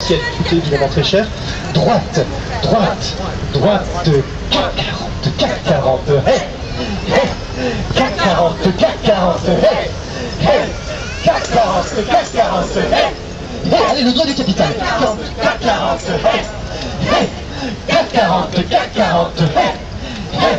qui a coûté évidemment très cher. Droite, droite, droite, CAC 40, CAC 40, hey, hey, CAC 40, CAC 40, hey, hey, CAC 40, CAC 40, hey, hey, allez, le doigt du capital, CAC 40, hey, hey, CAC 40, CAC 40, hey, hey,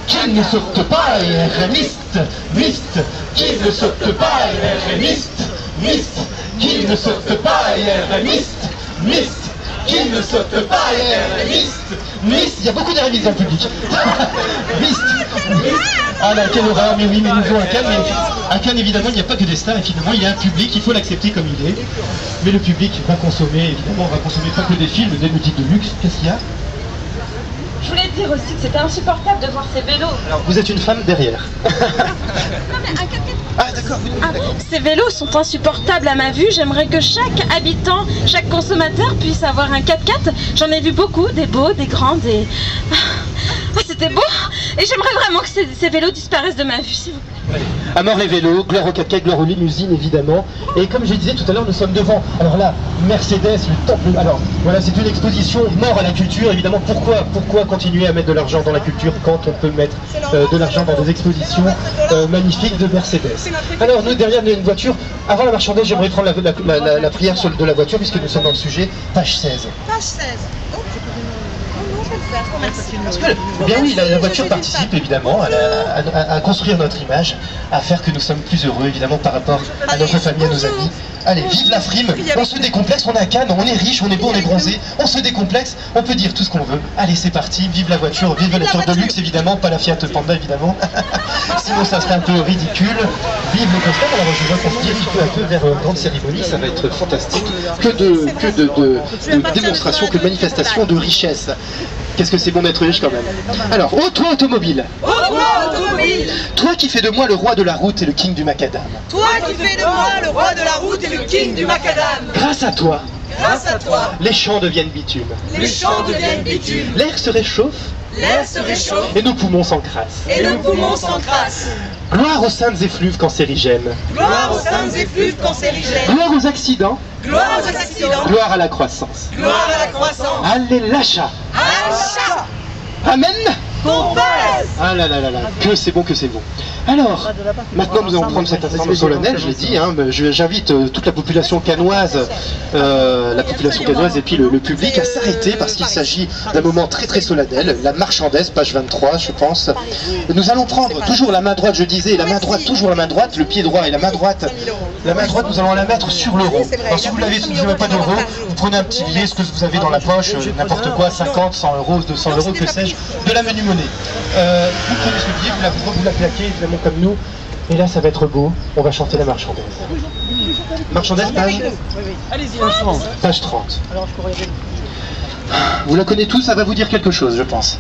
qui ne saute pas est miste, miste, qui ne saute pas est miste, miste, qui ne saute pas est miste, miste, qui ne saute pas est miste, miste, il y a beaucoup d'erreurs dans le public, miste, miste, ah là, quelle horreur, mais oui, mais nous jouons à Cannes, mais à Cannes évidemment il n'y a pas que des stars, et finalement il y a un public, il faut l'accepter comme il est, mais le public va consommer, évidemment on va consommer pas que des films, des boutiques de luxe, qu'est-ce qu'il y a? Je voulais dire aussi que c'était insupportable de voir ces vélos. Alors, vous êtes une femme derrière. Non mais un 4x4. Ah d'accord, oui, d'accord. Ces vélos sont insupportables à ma vue. J'aimerais que chaque habitant, chaque consommateur puisse avoir un 4x4. J'en ai vu beaucoup, des beaux, des grands, des... Ah, c'était beau. Et j'aimerais vraiment que ces vélos disparaissent de ma vue, s'il vous plaît. À mort les vélos, gloire au 4x4, gloire aux limousines évidemment. Et comme je disais tout à l'heure, nous sommes devant, alors là, Mercedes, le temple. Alors voilà, c'est une exposition mort à la culture, évidemment. Pourquoi continuer à mettre de l'argent dans la culture quand on peut mettre de l'argent dans des expositions magnifiques de Mercedes? Alors nous, derrière, nous, il y a une voiture. Avant la marchandise, j'aimerais prendre la prière de la voiture, puisque nous sommes dans le sujet, page 16. Page 16. Oh. Parce que, bien oui, la voiture participe évidemment à construire notre image, à faire que nous sommes plus heureux évidemment par rapport à notre famille, à nos amis. Allez, vive la frime, on se décomplexe, on est à Cannes, on est riche, on est beau, on est bronzé, on se décomplexe, on peut dire tout ce qu'on veut. Allez, c'est parti, vive la voiture, vive la voiture de luxe évidemment, pas la Fiat Panda évidemment, sinon ça serait un peu ridicule. Vive le Costa, alors je vois qu'on se dirige peu à peu vers une grande cérémonie, ça va être fantastique, que de démonstrations, que de manifestations de richesse. Qu'est-ce que c'est bon d'être riche quand même. Alors, ô toi automobile. Ô toi automobile. Toi qui fais de moi le roi de la route et le king du macadam. Toi qui fais de moi le roi de la route et le king du macadam. Grâce à toi. Grâce à toi. Les champs deviennent bitume. Les champs deviennent bitume. L'air se réchauffe. L'air se réchauffe. Et nos poumons s'encrassent. Et nos poumons s'encrassent. Gloire aux saintes effluves cancérigènes. Gloire aux saintes effluves cancérigènes. Gloire aux accidents. Gloire aux accidents. Gloire à la croissance. Gloire à la croissance. Allez, l'achat. Achat. Amen. Qu'on pèse. Ah là là là là, que c'est bon, que c'est bon. Alors, maintenant nous allons prendre cette instant solennel, je l'ai dit, hein, j'invite toute la population cannoise et puis le public à s'arrêter parce qu'il s'agit d'un moment très très solennel, la marchandise, page 23 je pense. Nous allons prendre toujours la main droite, je disais, la main droite, toujours la main droite, le pied droit et la main droite, nous allons la mettre sur l'euro. Alors si vous l'avez, si vous n'avez pas d'euro, vous prenez un petit billet, ce que vous avez dans la poche, n'importe quoi, 50, 100 euros, 200 euros, que sais-je, de la menu monnaie. Vous prenez ce billet, vous la plaquez évidemment comme nous, et là ça va être beau, on va chanter la marchandaise. Marchandaise, page 30. Vous la connaissez tous, ça va vous dire quelque chose, je pense.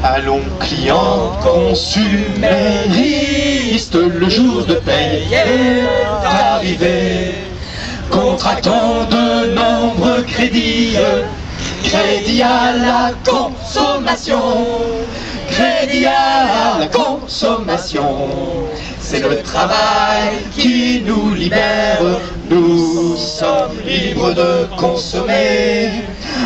Allons clients consuméristes, le jour de paye est arrivé. Contractons de nombreux crédits, crédit à la consommation, crédit à la consommation. C'est le travail qui nous libère, nous sommes libres de consommer.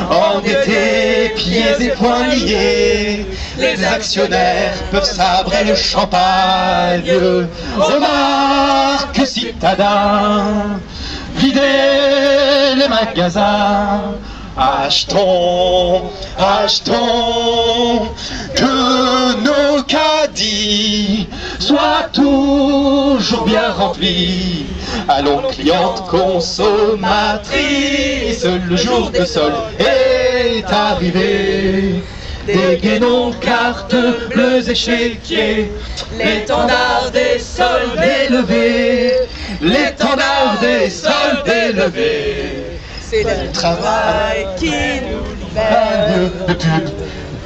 Endettés, pieds et poings liés, les actionnaires peuvent sabrer le champagne. Remarque citadin, videz les magasins. Achetons, achetons, que nos caddies soient toujours bien remplis. Allons clientes consommatrices, le jour de solde est arrivé. Dégainons cartes, bleus échiquiers, l'étendard des soldes est levé, l'étendard des soldes est levé. C'est le travail qui nous libère. De pub,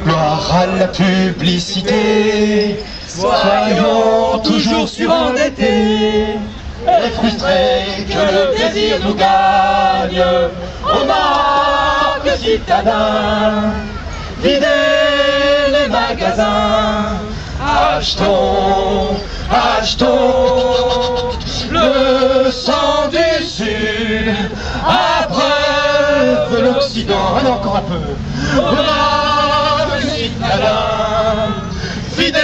gloire à la publicité. Soyons toujours surendettés et frustrés que le plaisir nous gagne. Remarque citadin, videz les magasins. Achetons, achetons le sang du Sud. l'Occident. Allez, encore un peu. Braves citadins, fidèles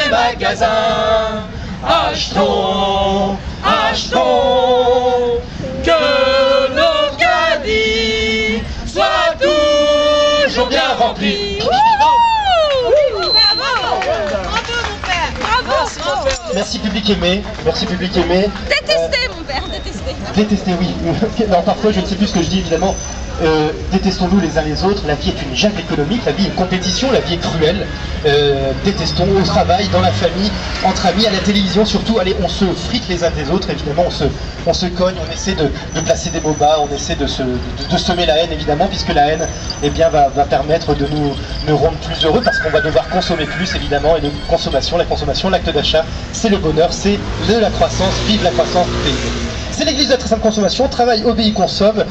les magasins, achetons, achetons, que nos caddies soient toujours bien remplis. Merci public aimé, merci public aimé. Détesté, mon père, détesté. Détester, oui. Non, parfois, je ne sais plus ce que je dis, évidemment. Détestons-nous les uns les autres. La vie est une jungle économique, la vie est une compétition, la vie est cruelle. Détestons au travail, dans la famille, entre amis, à la télévision, surtout. Allez, on se frite les uns des autres, évidemment, on se cogne, on essaie de placer des mots bas, on essaie de semer la haine, évidemment, puisque la haine, eh bien, va permettre de nous rendre plus heureux, parce qu'on va devoir consommer plus, évidemment, et la consommation, l'acte d'achat, c'est le bonheur, c'est de la croissance, vive la croissance du pays. C'est l'église de la très sainte consommation, travail, obéit, consomme.